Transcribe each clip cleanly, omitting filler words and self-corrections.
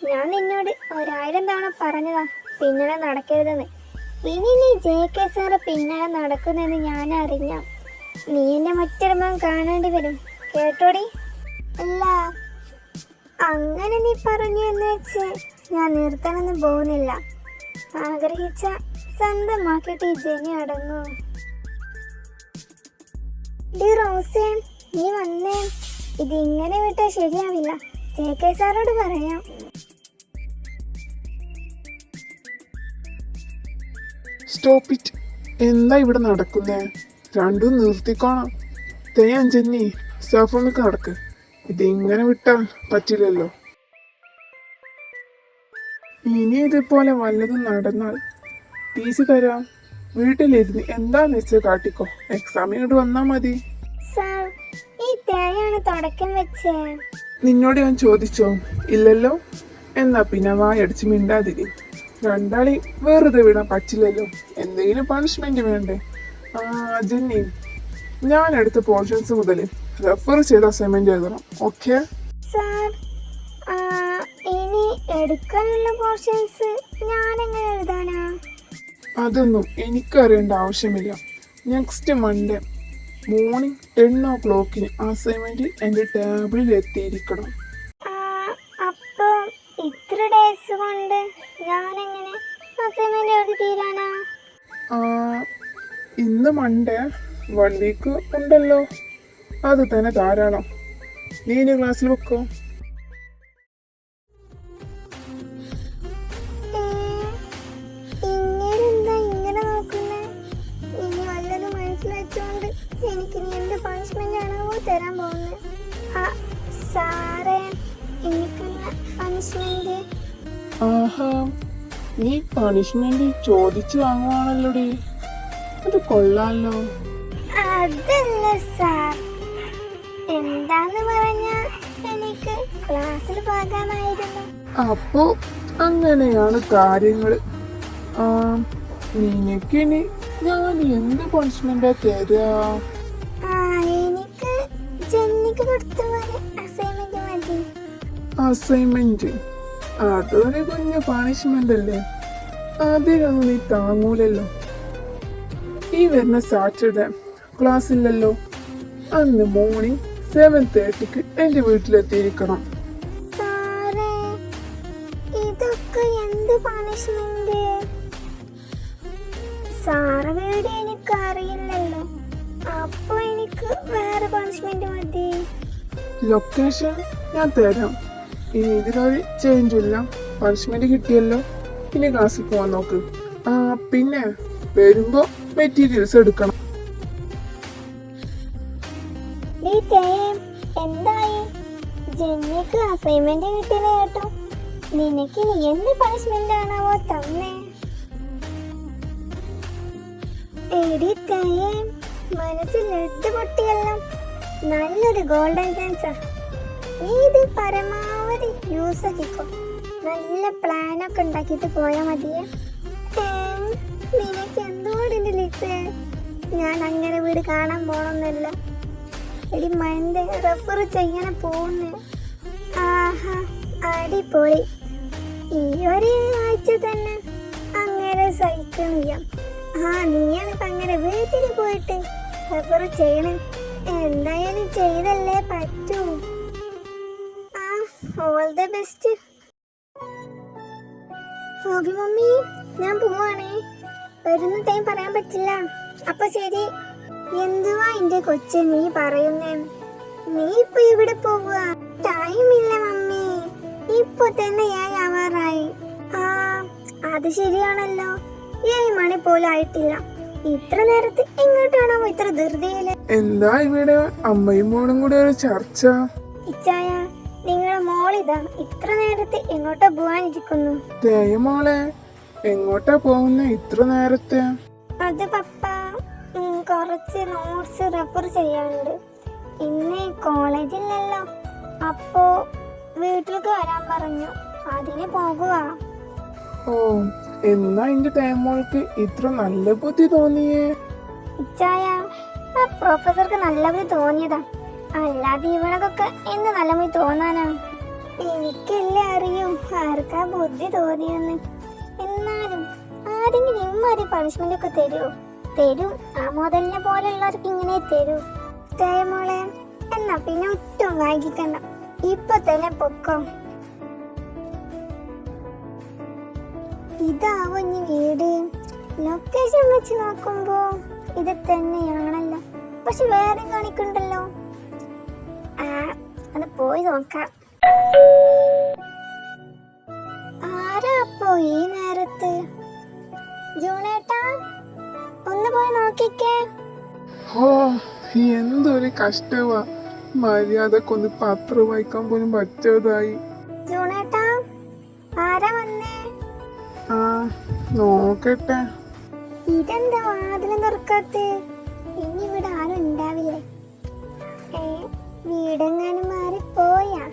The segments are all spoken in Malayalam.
ഞാൻ നിന്നോട് 1000 തവണ പറഞ്ഞതാ പിന്നാലെ നടക്കരുതെന്ന്. ഇനി നീ JK സാറ് പിന്നാലെ നടക്കുന്നെന്ന് ഞാൻ അറിഞ്ഞ നീ എന്നെ മറ്റൊരു മുഖം കാണേണ്ടി വരും, കേട്ടോടി? അല്ല, അങ്ങനെ നീ പറഞ്ഞു എന്ന് വെച്ച് ഞാൻ നിർത്താനൊന്നും പോകുന്നില്ല. ആഗ്രഹിച്ച സ്വന്തമാക്കിയിട്ട് ഈ ജനി അടങ്ങൂ. ഡി റോസേ, നീ വന്നേ. ഇതിങ്ങനെ വിട്ടാൽ ശരിയാവില്ല. JK സാറോട് പറയാം. Stop it. എന്താ ഇവിടെ നടക്കുന്നേ? രണ്ടും നിർത്തിക്കോണം. തേയാൻ ജെന്നി, സ്റ്റാഫ് റൂമിലേക്ക് നടക്ക്. ഇതിങ്ങനെ വിട്ടാൽ പറ്റില്ലല്ലോ. ഇനി ഇതുപോലെ വല്ലതും നടന്നാൽ TC തരാം. വീട്ടിലിരുന്ന് എന്താന്ന് വെച്ചാൽ കാട്ടിക്കോ. എക്സാം ഇങ്ങോട്ട് വന്നാ മതി. സാർ, ഈ തേയാണ് തുടക്കം വെച്ചേ. നിന്നോട് ഞാൻ ചോദിച്ചോ? ഇല്ലല്ലോ. എന്നാ പിന്നെ വായടിച്ച് മിണ്ടാതിരി. രണ്ടാളി വെറുതെ വിടാൻ പറ്റില്ലല്ലോ. എന്തെങ്കിലും പണിഷ്മെന്റ് വേണ്ടേ? ജെന്നി, ഞാൻ എടുത്ത പോർഷൻസ് മുതൽ റെഫർ ചെയ്ത അസൈൻമെന്റ് എഴുതണം. ഓക്കെ സാർ, ഇനി എടുക്കാനുള്ള പോർഷൻസ് ഞാൻ എങ്ങനെ എഴുതാനാ? അതൊന്നും എനിക്കറിയേണ്ട ആവശ്യമില്ല. Next Monday morning 10 o'clock assignment എൻ്റെ ടേബിളിൽ എത്തിയിരിക്കണം. അപ്പൊ ഇത്ര ഡേയ്സ് കൊണ്ട് ഞാൻ എങ്ങനെ അസൈൻമെന്റ് എഴുതി തീരാനാ? ഇന്ന് മൺഡേ, 1 വീക്ക് ഉണ്ടല്ലോ. അത് തന്നെ ധാരാളം. നീ ഇനി ക്ലാസ്സിൽ വെക്കോ? ഇങ്ങനെന്താ ഇങ്ങനെ നോക്കുന്നേ? ഇനി വല്ലതും മനസ്സിലാക്കിയോണ്ട് എനിക്ക് ഇനി എന്ത് പണിഷ്മെന്റ് ആണോ തരാൻ പോകുന്നത്? സാറേ, എനിക്കുള്ള പണിഷ്മെന്റ്. ആഹാ, നീ പണിഷ്മെന്റ് ചോദിച്ചു വാങ്ങുവാണല്ലോടി. അത് കൊള്ളാലോ. അതല്ല സാർ, എന്താന്ന് പറഞ്ഞാ എനിക്ക് ക്ലാസ്സിൽ പോകാമായിരുന്നു. അപ്പോ അങ്ങനെയാണ് കാര്യങ്ങൾ. നിനക്കിനി ഞാൻ എന്ത് പണിഷ്മെന്റാ തരാ? എനിക്ക് ജെന്നിക്ക് കൊടുത്ത പോലെ അസൈൻമെന്റ് മതി. അസൈൻമെന്റ്? അതൊരു കുഞ്ഞു പണിഷ്മെന്റ് അല്ലേ. അതിനൊന്നും നീ താങ്ങൂലല്ലോ. ഈ വരുന്ന സാറ്റർഡേ ക്ലാസ് ഇല്ലല്ലോ. അന്ന് മോർണിംഗ് 7:30 എൻ്റെ വീട്ടിലെത്തിയിരിക്കണം. സാറേ, ഇതൊക്കെ എന്ത് പണിഷ്മെന്റ്? സാറ് വീട് എനിക്ക് അറിയില്ലല്ലോ. അപ്പൊ എനിക്ക് വേറെ പണിഷ്മെന്റ് മതി. ലൊക്കേഷൻ ഞാൻ തരാം. ഇനി ഇതിനൊരു ചേഞ്ചും ഇല്ല. പണിഷ്മെന്റ് കിട്ടിയല്ലോ. ഇനി ക്ലാസ്സിൽ പോവാൻ നോക്ക്. പിന്നെ വരുമ്പോ മെറ്റീരിയൽസ് എടുക്കണം. എന്തായി? ജെന്നിക്ക് അസൈൻമെന്റ് കിട്ടിയെന്ന് കേട്ടോ. നിനക്ക് ഇനി എന്ത് പണിഷ്മെന്റ് ആണാവോ തന്നെ? എടി തേയേ, മനസ്സിൽ ലഡ് പൊട്ടിയല്ലോ. നല്ലൊരു ഗോൾഡൻ ചാൻസാ. നീ ഇത് പരമാവധി യൂസ് ആക്കിക്കോ. നല്ല പ്ലാനൊക്കെ ഉണ്ടാക്കിയിട്ട് പോയാൽ മതിയേ. നിനക്ക് എന്തുകൊണ്ടെന്റെ ലിസേ? ഞാൻ അങ്ങനെ വീട് കാണാൻ പോണമെന്നില്ല. എടി മൈൻഡ് റെഫർ ചെയ്യാൻ പോകുന്നേ. ആഹാ, അടിപൊളി. ഈ ഒരു ആഴ്ച തന്നെ അങ്ങനെ സഹിക്കണില്ല. നീയാണിപ്പോ അങ്ങനെ വീട്ടിൽ പോയിട്ട് റെഫർ ചെയ്യണേ. എന്തായാലും ചെയ്തല്ലേ പറ്റൂ. All the best. ഓബി മമ്മി, ഞാൻ പോവാണേ. വരുന്ന ടൈം പറയാൻ പറ്റില്ല. അപ്പൊ ശരി. എന്തുവാ എന്റെ കൊച്ചെ നീ പറയുന്നേ? നീ ഇപ്പൊ ഇവിടെ പോവുക? ടൈമില്ല മമ്മി, ഇപ്പൊ തന്നെ 7 ആവാറായി. അത് ശരിയാണല്ലോ. 7 മണി പോലും ആയിട്ടില്ല. ഇത്ര നേരത്തെ എങ്ങോട്ടാണോ ഇത്ര ധൃതിയില്? എന്താ ഇവിടെ അമ്മയും മോളും കൂടെ ഒരു ചർച്ച? ഇച്ചായ, നിങ്ങളുടെ മോളിതാ ഇത്ര നേരത്തെ എങ്ങോട്ടാ പോവാനിരിക്കുന്നു? മോളെ, എങ്ങോട്ടാ പോകുന്ന ഇത്ര നേരത്തെ? അത് പപ്പ, കുറച്ച് നോട്ട്സ് റെഫർ ചെയ്യാനുണ്ട്. ഇന്ന് കോളേജിലല്ലോ, അപ്പോ വീട്ടിലേക്ക് വരാൻ പറഞ്ഞു. അതിന് പോകുക. ഓ, എന്നാ എന്റെ തേമോൾക്ക് ഇത്ര നല്ല ബുദ്ധി തോന്നിയേ? ഇച്ചായ, ആ പ്രൊഫസർക്ക് നല്ല ബുദ്ധി തോന്നിയതാ. അല്ലാതെ ഇവനക്കൊക്കെ എന്ത് നല്ല ബുദ്ധി തോന്നാനാ? എനിക്കല്ലേ അറിയൂ ആർക്കാ ബുദ്ധി തോന്നിയെന്ന്. എന്നാലും ആരെങ്കിലും ഇമ്മാതിരി പണിഷ്മെന്റ് ഒക്കെ തരുമോ? തരും. ആ മുതലിനെ പോലുള്ളവർക്ക് ഇങ്ങനെ തരൂ. മോളെ, എന്നാ പിന്നെ ഒട്ടും വൈകിക്കണ്ട, ഇപ്പൊ തന്നെ പൊക്കോ. ഇതാവോ ഇനി വീട്? ലൊക്കേഷൻ വെച്ച് നോക്കുമ്പോ ഇത് തന്നെയാണല്ലോ, പക്ഷെ വേറെ കാണിക്കണ്ടല്ലോ. അത് പോയി നോക്കാം. ആരാ അപ്പോ ഈ നേരത്ത്? ജൂണേട്ടാ, ഒന്ന് പോയി നോക്കിക്കേ. ഓ, എന്തൊരു കഷ്ടവാ. മര്യാദക്കൊന്ന് പത്രം വായിക്കാൻ പോലും പറ്റാതായി. ജൂണേട്ടാ, ആരാ വന്നേ? ആ, നോക്കട്ടെ. ഇതെന്താ വാതിലും തുറക്കാത്തെ? ഇനി ഇവിടെ ആരും ഉണ്ടാവില്ലേ? വീടെങ്ങാനും മാറിപ്പോയാ?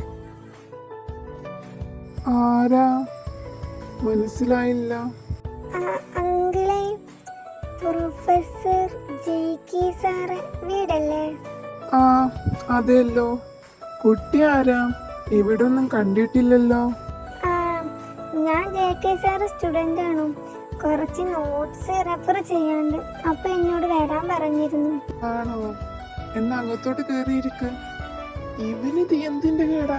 ആരാ? മനസ്സിലായില്ല. അങ്കിളെ, പ്രൊഫസർ ജെയ്ക്കി സാറ് വീടല്ലേ? ആ, അതെല്ലോ. കുട്ടി ആരാ? ഇവിടെ ഒന്നും കണ്ടിട്ടില്ലല്ലോ. ഞാൻ ജെയ്ക്കി സാറ് സ്റ്റുഡന്റ് ആണ്. കുറച്ച് നോട്ട്സ് റെഫർ ചെയ്യാണ്ട്, അപ്പൊ എന്നോട് വരാൻ പറഞ്ഞിരുന്നു. ആണോ? എന്നാ അകത്തോട്ട് കേറിയിരിക്ക്. ഇവനിത് എന്തിന്റെ കേടാ?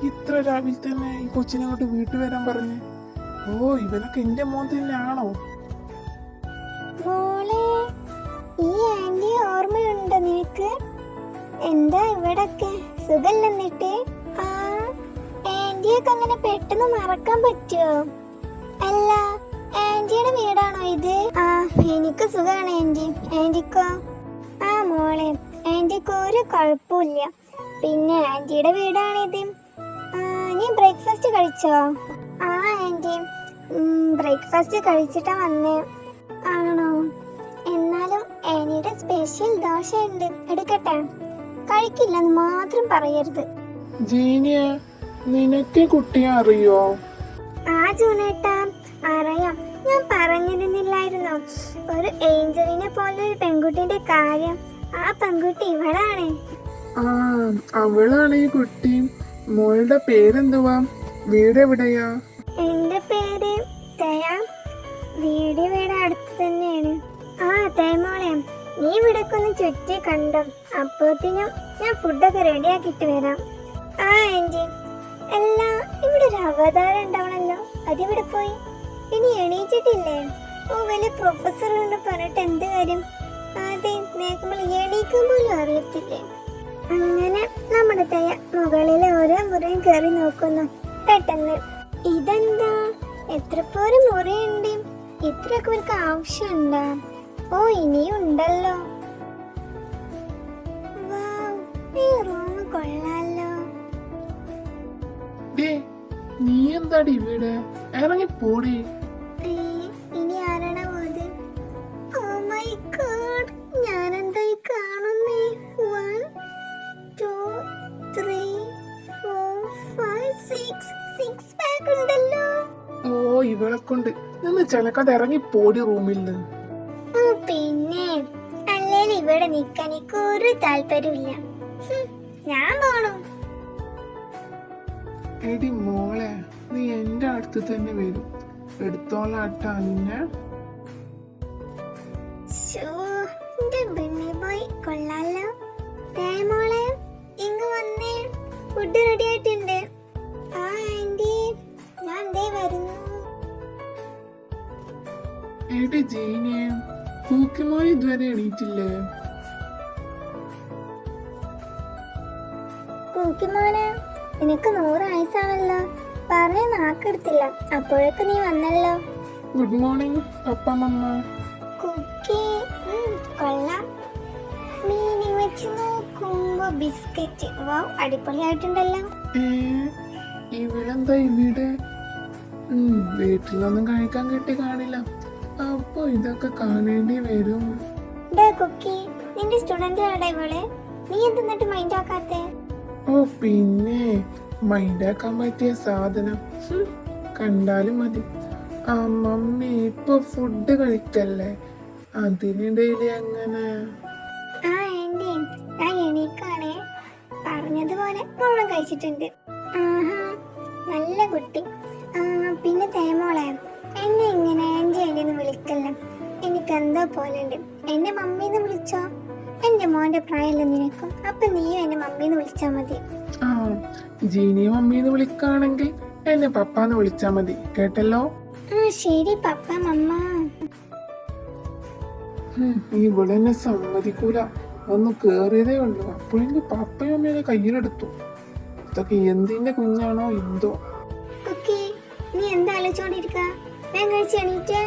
ഇത്ര രാവിലെ തന്നെ ഈ കൊച്ചിനെ കൊണ്ട് വീട്ടിൽ വരാൻ പറഞ്ഞു. ഓ, ഇവനൊക്കെ എന്റെ മോൻ തന്നെയാണോ? മോളെ, ഈ ആന്റി ഓർമ്മയുണ്ടോ നിനക്ക്? എന്താ ഇവിടൊക്കെ സുഖല്ലെന്നിട്ട്? ആ, ആന്റിയൊക്കെ അങ്ങനെ പെട്ടെന്ന് മറക്കാൻ പറ്റുമോ? അല്ല, ആന്റിയുടെ വീടാണോ ഇത്? ആ, എനിക്ക് സുഖാണ് ആന്റി. ആന്റിക്കോ? ആ മോളെ, ആന്റിക്ക് ഒരു കുഴപ്പമില്ല. പിന്നെ ആന്റിയുടെ വീടാണിത്. നീ ബ്രേക്ക്ഫാസ്റ്റ് കഴിച്ചോ? ആ ആന്റി, ബ്രേക്ക്ഫാസ്റ്റ് കഴിച്ചിട്ടാ വന്നേ. ആണോ? എന്നാലും ആന്റിയുടെ സ്പെഷ്യൽ ദോശ ഉണ്ട്, എടുക്കട്ടെ? കഴിക്കില്ലെന്ന് മാത്രം പറയരുത്. ജീനിയ, നിനക്ക് കുട്ടിയെ അറിയോ? ആ ജൂണേട്ടാ, അറിയാം. ഞാൻ പറഞ്ഞിരുന്നില്ലായിരുന്നോ ഒരു ഏഞ്ചലിനെ പോലെ ഒരു പെൺകുട്ടിന്റെ കാര്യം? ആ പെൺകുട്ടി ഇവളാണ്. ആ, അവളാണ് ഈ കുട്ടി. മോളുടെ പേരെന്തുവാ? വീട് എവിടെയാ? എന്റെ പേര് തയ. വീട് അടുത്ത് തന്നെയാണ്. ആ തേമോളെ, നീ ഇവിടൊക്കെ ഒന്ന് ചുറ്റി കണ്ടോ? അപ്പോഴത്തേനും ഞാൻ ഫുഡൊക്കെ റെഡിയാക്കിട്ട് വരാം. ആ ആന്റി, അല്ല, ഇവിടെ ഒരു അവതാരം ഉണ്ടാവണല്ലോ, അതിവിടെ പോയി? ഇനി എണീറ്റിട്ടില്ലേ? ഓ, വലിയ പ്രൊഫസർ കൊണ്ട് പറഞ്ഞിട്ട് എന്ത് കാര്യം? അതെ, നേക്കുമ്പോൾ എണീക്കാൻ പോലും അറിയത്തില്ലേ. അങ്ങനെ നമ്മുടെ തയ്യ മുകളിലെ ഓരോ മുറിയും കയറി നോക്കുന്നു. പെട്ടെന്ന്, ഇതെന്താ എത്ര പേര് മുറിയുണ്ട്? ഇത്രയൊക്കെ അവർക്ക് ആവശ്യമുണ്ടാ? ഓ, ഇനിയും ഉണ്ടല്ലോ. ഈ റൂം കൊള്ളാലോ. നീ എന്താടി ഇവിടെ? ഇറങ്ങി പോടി. ഇനി ആരാണ് പോയത്? ഓ മൈ ഗോഡ്, ഞാനെന്താ ഈ കാണുന്നേ? 1 2 3 4 5 6 പാക്ക് ഉണ്ടല്ലോ. ഓ, ഇവളെ കൊണ്ട് നിന്ന് ചിലക്കാതെ ഇറങ്ങി പോടി റൂമിൽ നിന്ന്. പിന്നെ അല്ലേലും ഇവിടെ നിക്കാൻ എനിക്ക് ഒരു താല്പര്യമില്ല. ഞാൻ പോണു. എടി മോളെ, നീ എന്റെ അടുത്ത് തന്നെ വരും. എടുത്തോളാട്ട അന്നെ. പോയി കൊള്ളാലോ. മോളെ, ഇങ്ങ് വന്നേ, ഫുഡ് റെഡി ആയിട്ടുണ്ട്. ആ ആന്റി, ഞാൻ ദേ വരുന്നു. എടി ജീനിയെ, കൂക്കിമോൻ ഇതുവരെ എണീറ്റില്ലേ? കൂക്കിമോനെ, നിനക്ക് 100 ആയുസാണല്ലോ. പറഞ്ഞ നാക്കെടുത്തില്ല, അപ്പോഴൊക്കെ നീ വന്നല്ലോ. ഗുഡ് മോർണിംഗ് പപ്പ മമ്മ. കുക്കി, കൊള്ളാം. മീനി വെച്ച് നോക്കുമ്പോ ബിസ്ക്കറ്റ്, വാവ്, അടിപൊളിയായിട്ടുണ്ടല്ലോ. ഇവിടെന്താ ഇവിടെ? വീട്ടിലൊന്നും കഴിക്കാൻ കിട്ടി കാണില്ല. അപ്പൊ ഇതൊക്കെ കാണേണ്ടി വരും. കുക്കി, നിന്റെ സ്റ്റുഡന്റ് ആടെ ഇവളെ? നീ എന്തെന്നിട്ട് മൈൻഡ് ആക്കാത്തെ? ഓ, പിന്നെ മൈൻഡാക്കാൻ പറ്റിയ സാധനം കണ്ടാലും മതി. ആ മമ്മി ഇപ്പൊ ഫുഡ് കഴിക്കല്ലേ, അതിനിടയിൽ അങ്ങനെ. ആ ആന്റി, ഞാൻ എണീക്കാണേ. പറഞ്ഞതുപോലെ മുഴുവൻ കഴിച്ചിട്ടുണ്ട്. ആഹാ, കുട്ടി. പിന്നെ തേമോളെ, എന്നെ ഇങ്ങനെ ആൻറ്റി ആൻറ്റിന്ന് വിളിക്കല്ല. എനിക്ക് എന്തോ പോലെയുണ്ട്. എന്നെ മമ്മീന്ന് വിളിച്ചോ. എന്റെ മോന്റെ പ്രായമല്ല നിനക്കും. അപ്പൊ നീയും എന്നെ മമ്മീന്ന് വിളിച്ചാ മതി. ആ ജീനിയെ മമ്മീന്ന് വിളിക്കാണെങ്കിൽ എന്നെ പപ്പാന്ന് വിളിച്ചാ മതി, കേട്ടല്ലോ. ശരി പപ്പ മമ്മ. ഇവിടെ എന്നെ സമ്മതിക്കൂല. ഒന്ന് കേറിയതേ ഉള്ളൂ, അപ്പോഴെങ്കിൽ പപ്പയും അമ്മേനെ കയ്യിലെടുത്തു. ഇതൊക്കെ എന്തിന്റെ കുഞ്ഞാണോ എന്തോ. കുക്കി, നീ എന്താ ആലോചിച്ചോണ്ടിരിക്ക? ഞാൻ കഴിച്ച് എണീറ്റേ.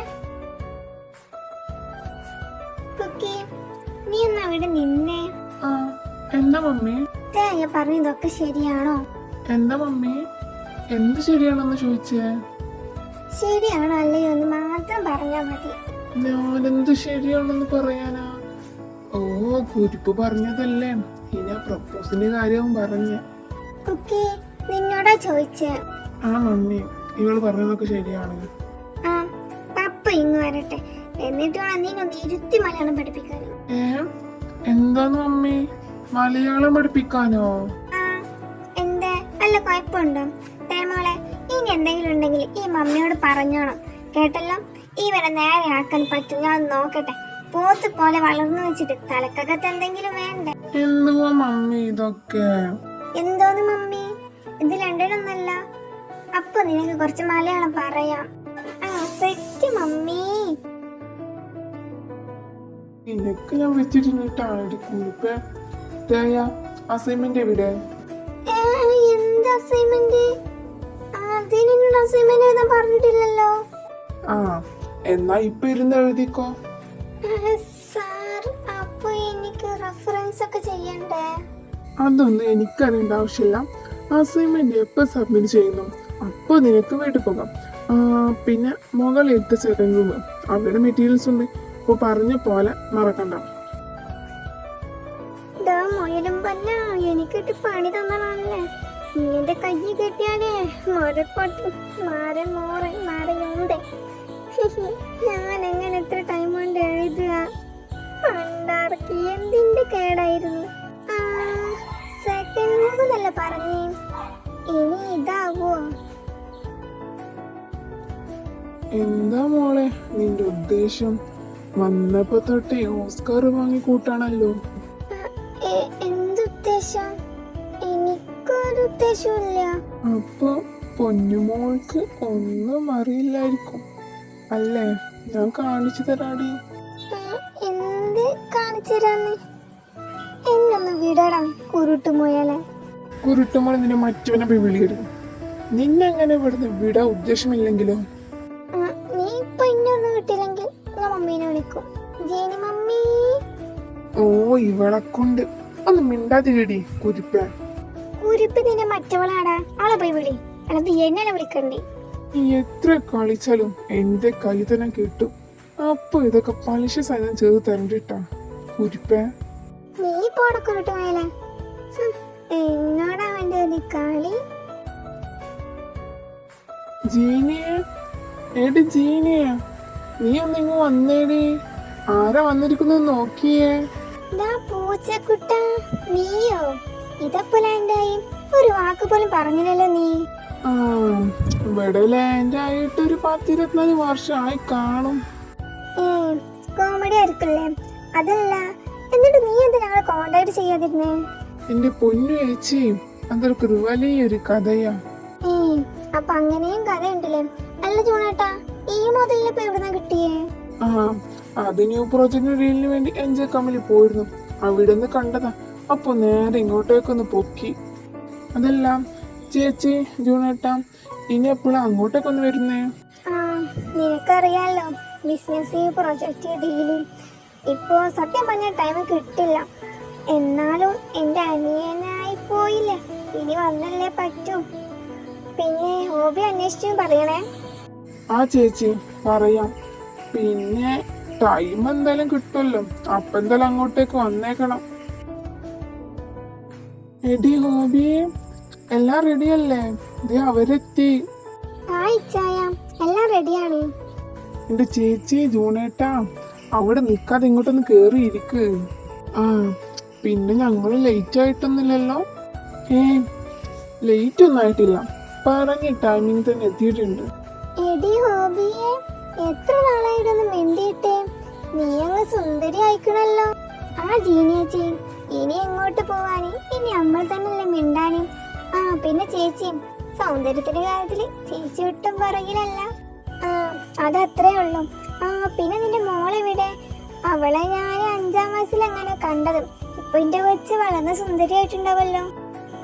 കുക്കി, നീ ഒന്ന് അവിടെ നിന്നേ. ആ എന്താ മമ്മി? തേയ പറഞ്ഞതൊക്കെ ശരിയാണോ? എന്താ മമ്മി, എന്ത് ശരിയാണെന്ന് ചോദിച്ചേ? ശരിയാണോ അല്ലയോ എന്ന് മാത്രം പറഞ്ഞാ മതി. ഞാനെന്ത് ശരിയാണെന്ന് പറയാനാ? ഓ, കുരിപ്പ് പറഞ്ഞതല്ലേ. ഇനി പ്രപ്പോസിന്റെ കാര്യവും പറഞ്ഞ. കുക്കി, നിന്നോടാ ചോദിച്ചേ. ആ മമ്മി, ഇവള് പറഞ്ഞതൊക്കെ ശരിയാണ്. ആ പപ്പ ഇങ്ങ് വരട്ടെ, എന്നിട്ട് വേണം നീ ഒന്ന് ഇരുത്തി മലയാളം പഠിപ്പിക്കാൻ. എന്താന്ന് മമ്മി, മലയാളം പഠിപ്പിക്കാനോ? എന്താ വല്ല കുഴപ്പമുണ്ടോ? തേമോളെ, ഇനി എന്തെങ്കിലും ഉണ്ടെങ്കിൽ ഈ മമ്മിയോട് പറഞ്ഞോണം, കേട്ടല്ലോ. ഇവരെ നേരെ ആക്കാൻ പറ്റും, ഞാൻ നോക്കട്ടെ. പോത്ത് പോലെ വളർന്നു വെച്ചിട്ട് തലക്കകത്ത് എന്തെങ്കിലും വേണ്ടേ? എന്തുവാ മമ്മി ഇതൊക്കെ? എന്തോന്ന് മമ്മി, ഇത് ലണ്ടനൊന്നല്ല. അപ്പൊ നിനക്ക് കുറച്ച് മലയാളം പറയാം. Set mummy. നിനക്ക് ഞാൻ വെച്ചിട്ടാണ് കുരിപ്പ്. അസൈൻമെന്റ് എവിടെ? എന്ത് അസൈൻമെന്റ്? അതിനോട് അസൈൻമെന്റ് എഴുതാൻ പറഞ്ഞിട്ടില്ലല്ലോ. ആ എന്നാ ഇപ്പൊ ഇരുന്ന് എഴുതിക്കോ. സാർ, അപ്പൊ എനിക്ക് റെഫറൻസ് ഒക്കെ ചെയ്യണ്ടേ? അതൊന്നും എനിക്കറിയേണ്ട ആവശ്യമില്ല. അസൈൻമെന്റ് എപ്പോ സബ്മിറ്റ് ചെയ്യുന്നു അപ്പൊ നിനക്ക് വീട്ടിൽ പോകാം. പിന്നെ മുകളിലത്തെ സെക്കൻഡ് റൂം, അവിടെ മെറ്റീരിയൽസ് ഉണ്ട്. ഇപ്പൊ പറഞ്ഞ പോലെ മറക്കണ്ട. എനിക്കിട്ട് പണി തന്നതാണല്ലേ. നീ എന്റെ കൈ കെട്ടിയാലേ മരപ്പൊട്ട് മാറുണ്ട്. ഞാൻ എങ്ങനെ എത്ര ടൈം കൊണ്ട് എഴുതുക? പണ്ടാർക്ക് എന്തിന്റെ കേടായിരുന്നു. സെക്കൻഡ് റൂം എന്നല്ല പറഞ്ഞേ. ഇനി ഇതാവോ? എന്താ മോളെ നിന്റെ ഉദ്ദേശം? വന്നപ്പോ തൊട്ടേ ഓസ്കാർ വാങ്ങിക്കൂട്ടാണല്ലോ. എന്തുദ്ദേശം? എനിക്കൊരു ഉദ്ദേശമില്ല. അപ്പൊ പൊന്നുമോൾക്ക് ഒന്നും അറിയില്ലായിരിക്കും അല്ലേ? ഞാൻ കാണിച്ചു തരാടി. എന്ത് കാണിച്ചു തരാന്ന്? എന്നൊന്ന് വിടടാ കുരുട്ടുമുയലെ. കുരുട്ടുമോളെ നിന്നെ മറ്റവനെ പോയി വിളിയിരുന്നു. നിന്നെ അങ്ങനെ ഇവിടുന്ന് വിടാൻ ഉദ്ദേശമില്ലെങ്കിലോ? നീ ഇപ്പൊ ഇന്നൊന്നും വിട്ടില്ലെങ്കിൽ ഞാൻ മമ്മീനെ വിളിക്കും. ജീനി മമ്മി. ഓ, ഇവളെ കൊണ്ട് ഒന്ന് മിണ്ടാതിരടി കുരിപ്പ. കുരിപ്പ് നിന്നെ മറ്റവളാടാ, അവളെ പോയി വിളി. അല്ലാതെ എന്നെ വിളിക്കണ്ടേ. നീ എത്ര കളിച്ചാലും എന്റെ കൈ തന്നെ കിട്ടും. അപ്പൊ ഇതൊക്കെ പലിശ സൈന്യം ചെയ്ത് തരണ്ടിട്ടാ കുരിപ്പ. നീ പോടെ കുരുട്ടുമുയലെ. എന്നോടാ വേണ്ട ഒരു കളി. ജീനിയ, എടി ജീനിയ, നീ ഒന്നിങ്ങ് വന്നേടി. ആരാ വന്നിരിക്കുന്നത് നോക്കിയേ. പൂച്ചക്കുട്ട, നീയോ? ഇതപ്പോ ലാൻഡായി. ഒരു വാക്ക് പോലും പറഞ്ഞില്ലല്ലോ നീ. ഇവിടെ ലാൻഡ് ആയിട്ട് ഒരു 10-24 വർഷമായി കാണും. കോമഡി ആയിരിക്കില്ലേ? അതല്ല, എന്നിട്ട് നീ എന്താ ഞങ്ങളെ കോണ്ടാക്ട് ചെയ്യാതിരുന്നേ? എന്റെ പൊന്നു ചേച്ചി, അതൊക്കെ വലിയൊരു കഥയാ. അപ്പൊ അങ്ങനെയും കഥയുണ്ടല്ലേ? അല്ല ജൂണേട്ടാ, ഈ മുതലിനിപ്പോ എവിടുന്നാ കിട്ടിയേ? അത് ന്യൂ പ്രോജക്ട് റീലിന് വേണ്ടി എൻജോയ് കമ്പനി പോയിരുന്നു. അവിടെ നിന്ന് കണ്ടതാ. അപ്പൊ നേരെ ഇങ്ങോട്ടേക്കൊന്ന് പൊക്കി. അതല്ല ചേച്ചി, ജൂണേട്ടാ, ഇനി എപ്പോഴും അങ്ങോട്ടേക്കൊന്ന് വരുന്നേ? നിനക്കറിയാലോ, ബിസിനസ് പ്രൊജക്ട് ഡീല് ഇപ്പോ സത്യം പറഞ്ഞ ടൈം കിട്ടില്ല. എന്നാലും എന്റെ അനിയനായി പോയില്ലേ, ഇനി വന്നല്ലേ പറ്റൂ. പിന്നെ ഹോബി അന്വേഷിച്ചു പറയണേ. ആ ചേച്ചി പറയാം. പിന്നെ ടൈം എന്തായാലും കിട്ടുമല്ലോ, അപ്പൊ എന്തായാലും അങ്ങോട്ടേക്ക് വന്നേക്കണം. എടി ഹോബി, എല്ലാം റെഡിയല്ലേ? ഇത് അവരെത്തി. എല്ലാം റെഡിയാണ്. എന്റെ ചേച്ചി ജൂണേട്ടാ, അവിടെ നിക്കാതെ ഇങ്ങോട്ടൊന്ന് കേറി ഇരിക്ക്. പിന്നെ ഞങ്ങള് ലേറ്റ് ആയിട്ടൊന്നുമില്ലല്ലോ? ലേറ്റ് ഒന്നും ആയിട്ടില്ല. പറഞ്ഞ ടൈമിങ് തന്നെ എത്തിയിട്ടുണ്ട്. എടി ഹോബിയെ, എത്ര നാളായിട്ടൊന്ന് മിണ്ടിയിട്ടേ. നീ അങ്ങ് സുന്ദരി ആയിക്കണല്ലോ. ആ ജീനിയേച്ചി, ഇനി എങ്ങോട്ട് പോവാന്? ഇനി നമ്മൾ തന്നെയല്ലേ മിണ്ടാന്. ആ പിന്നെ ചേച്ചി, സൗന്ദര്യത്തിന്റെ കാര്യത്തില് ചേച്ചി ഒട്ടും പുറകിലല്ല. ആ അതത്രേ ഉള്ളൂ. ആ പിന്നെ നിന്റെ മോളെവിടെ? അവളെ ഞാൻ 5ാം ക്ലാസ്സിൽ അങ്ങനെ കണ്ടത്. ഇപ്പൊ എന്റെ കൊച്ച് വളർന്ന സുന്ദരിയായിട്ടുണ്ടാവല്ലോ.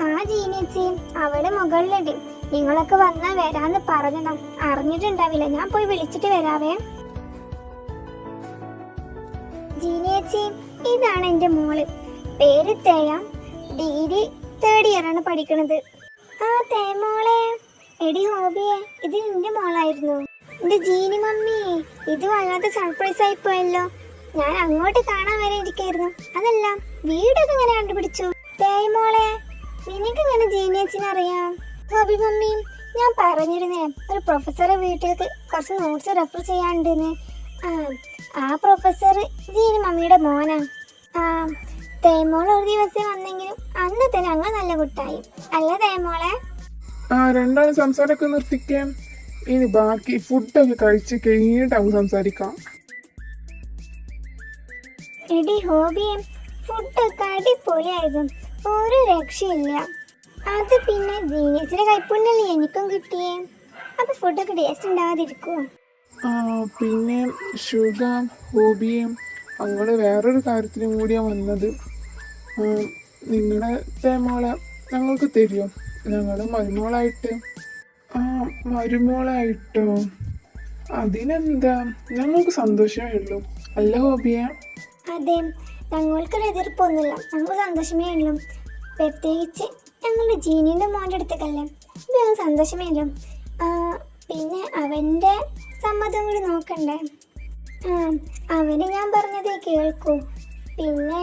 ആ ജീനിയേച്ചി, അവള് മുകളിലുണ്ട്. നിങ്ങളൊക്കെ വന്നാ വരാന്ന് പറഞ്ഞതാ. അറിഞ്ഞിട്ടുണ്ടാവില്ല. ഞാൻ പോയി വിളിച്ചിട്ട് വരാവേ. ജീനിയേച്ചി, ഇതാണ് എന്റെ മോള്. പേര് തേയ. ഡിഗ്രി 3rd ഇയർ ആണ് പഠിക്കണത്. ആ തേമോളെ. എടി ഹോബിയെ, ഇത് നിന്റെ മോളായിരുന്നു. എന്റെ ജീനി മമ്മി, ഇത് വല്ലാത്ത സർപ്രൈസ് ആയി പോയല്ലോ. ഞാൻ അങ്ങോട്ട് കാണാൻ വരെ ഇരിക്കായിരുന്നു. അതല്ല, വീടൊക്കെ ഇങ്ങനെ കണ്ടുപിടിച്ചു? തേമോളെ, നിനക്ക് ഇങ്ങനെ ജീനിയേച്ചിനെ അറിയാം? ഹോബി മമ്മി, ഞാൻ പറഞ്ഞിരുന്നേ ഒരു പ്രൊഫസറെ വീട്ടിലേക്ക് കുറച്ച് നോട്ട്സ് റെഫർ ചെയ്യാണ്ടെന്ന്. ആ പ്രൊഫസർ ജീനി മമ്മിയുടെ മോനാ. ആ തേമോൾ ഒരു ദിവസം വന്നെങ്കിലും അന്ന് തന്നെ അങ്ങ് നല്ല കുട്ടായി അല്ല തേമോളെ? രണ്ടാളും സംസാരമൊക്കെ നിർത്തിക്കാം. ഇനി ബാക്കി ഫുഡൊക്കെ കഴിച്ച് കഴിഞ്ഞിട്ട് അങ്ങ് സംസാരിക്കാം. എടി ഹോബിയെ, ഫുഡൊക്കെ അടിപൊളിയായിരുന്നു. ഒരു രക്ഷയില്ല. അത് പിന്നെ ജീനിയസിന്റെ കൈപ്പുണ്ണല്ലേ എനിക്കും കിട്ടിയേ. അപ്പൊ ഫുഡൊക്കെ ടേസ്റ്റ് ഉണ്ടാവാതിരിക്കുമോ? പിന്നെ ഷുഗ, ഹോബിയെ, അങ്ങോട്ട് വേറൊരു കാര്യത്തിനും കൂടിയാണ് വന്നത്. നിങ്ങളുടെ തേമോളെ ഞങ്ങൾക്ക് തരുമോ? ഞങ്ങളുടെ മരുമോളായിട്ട്. മരുമോളായിട്ടോ? അതിനെന്താ, ഞങ്ങൾക്ക് സന്തോഷമേ ഉള്ളൂ. അല്ല ഹോബിയെ? അതെ, ഞങ്ങൾക്കൊരു എതിർപ്പൊന്നുമില്ല. ഞങ്ങൾക്ക് സന്തോഷമേ ഉള്ളൂ. പ്രത്യേകിച്ച് ഞങ്ങളുടെ ജീനിന്റെ മോൻ്റെ അടുത്തേക്കല്ലേ. ഇത് ഞങ്ങൾ സന്തോഷമേ ഉള്ളൂ. പിന്നെ അവൻ്റെ സമ്മതം കൂടി നോക്കണ്ടേ? അവന് ഞാൻ പറഞ്ഞത് കേൾക്കൂ. പിന്നെ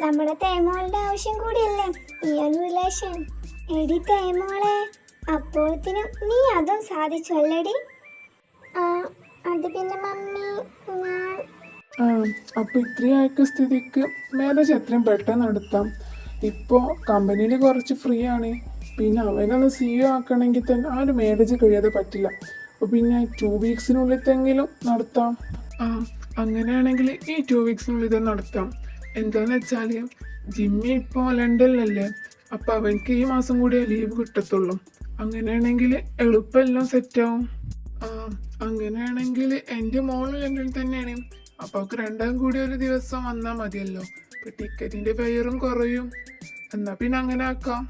നമ്മുടെ തേമോളുടെ ആവശ്യം കൂടിയല്ലേ ഈ ഒരു റിലേഷൻ. എടി തേമോളെ, അപ്പോഴത്തിനും നീ അതും സാധിച്ചു അല്ലേടി? അത് പിന്നെ മമ്മി, അപ്പൊ ഇത്രയൊക്കെ സ്ഥിതിക്ക് മാരേജ് എത്രയും പെട്ടെന്ന് നടത്താം. ഇപ്പോൾ കമ്പനിയിൽ കുറച്ച് ഫ്രീ ആണ്. പിന്നെ അവനൊന്ന് CEO ആക്കണമെങ്കിൽ തന്നെ ആ ഒരു മാരേജ് കഴിയാതെ പറ്റില്ല. അപ്പോൾ പിന്നെ 2 വീക്സിനുള്ളിലെങ്കിലും നടത്താം. അങ്ങനെയാണെങ്കിൽ ഈ 2 വീക്സിനുള്ളിൽ തന്നെ നടത്താം. എന്താന്ന് വെച്ചാൽ ജിമ്മി ഇപ്പോൾ ലണ്ടനിലല്ലേ. അപ്പോൾ അവനക്ക് ഈ മാസം കൂടിയേ ലീവ് കിട്ടത്തുള്ളൂ. അങ്ങനെയാണെങ്കിൽ എളുപ്പമെല്ലാം സെറ്റാവും. അങ്ങനെയാണെങ്കിൽ എൻ്റെ മോള് ലണ്ടനിൽ തന്നെയാണ്. അപ്പോൾ അവൾക്ക് രണ്ടാം കൂടി ഒരു ദിവസം വന്നാൽ മതിയല്ലോ. ഇപ്പം ടിക്കറ്റിൻ്റെ ഫെയറും കുറയും. എന്നാൽ പിന്നെ അങ്ങനെ ആക്കാം.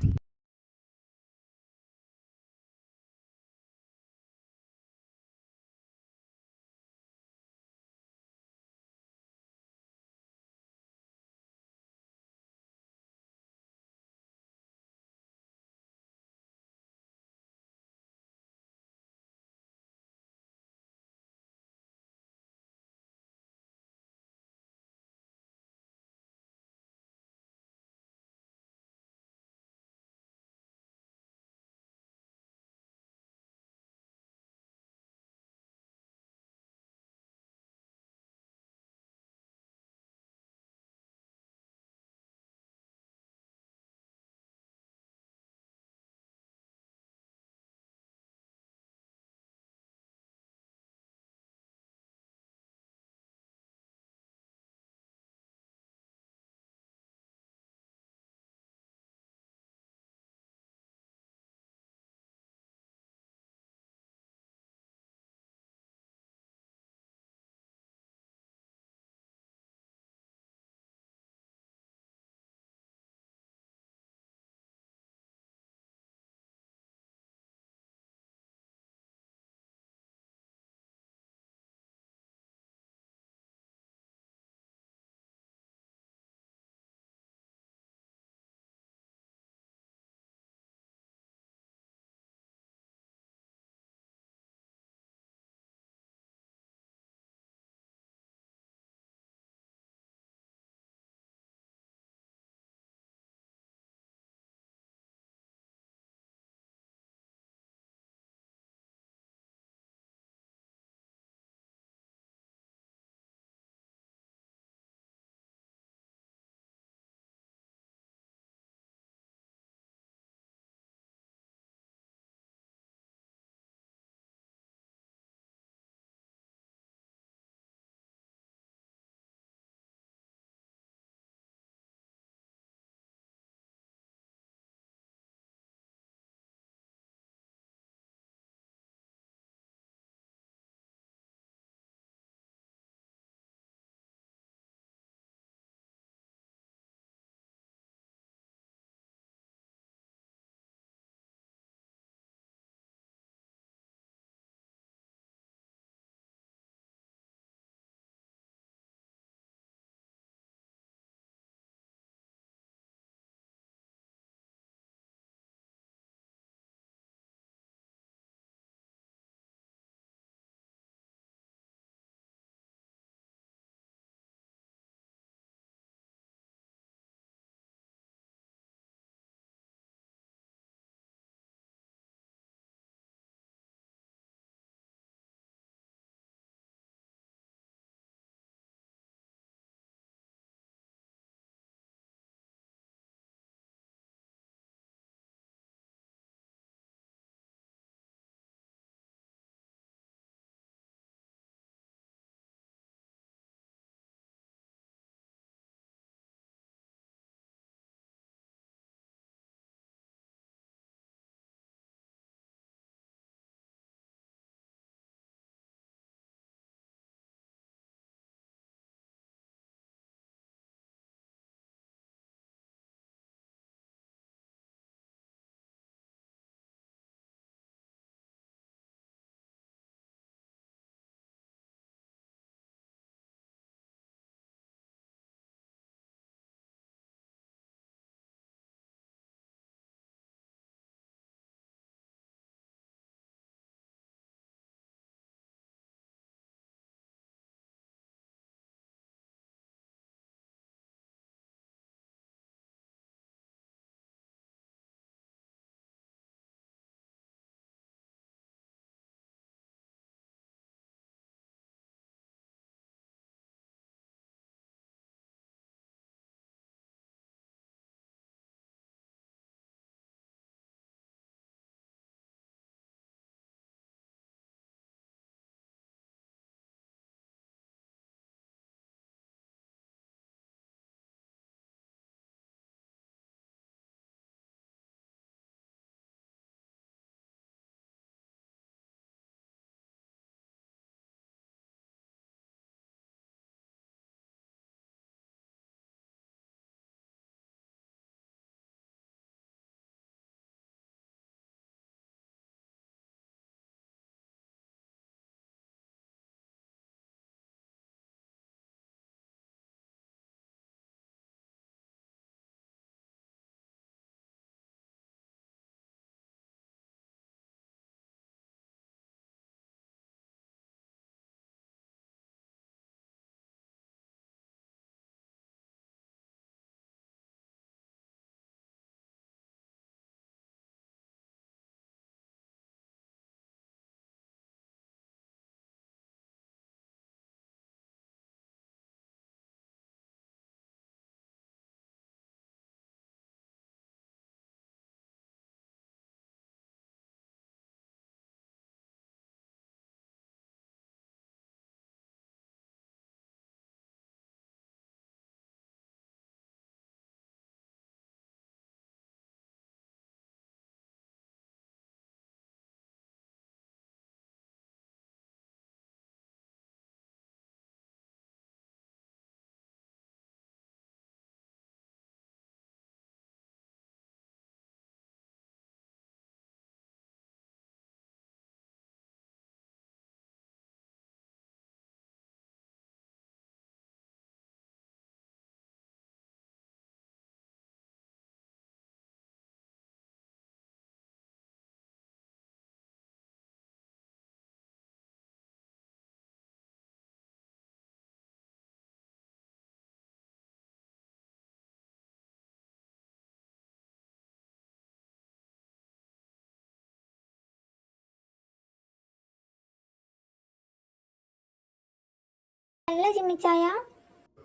അല്ല ജിമ്മിച്ചായ.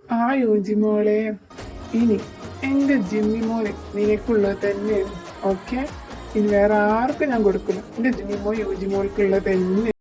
ആ യോജി മോളെ, ഇനി എന്റെ ജിമ്മി മോനെ നിനക്കുള്ളത് തന്നെയാണ്. ഓക്കെ, ഇനി വേറെ ആർക്കും ഞാൻ കൊടുക്കില്ല. എന്റെ ജിമ്മി മോൻ യോജി മോൾക്കുള്ളത് തന്നെ.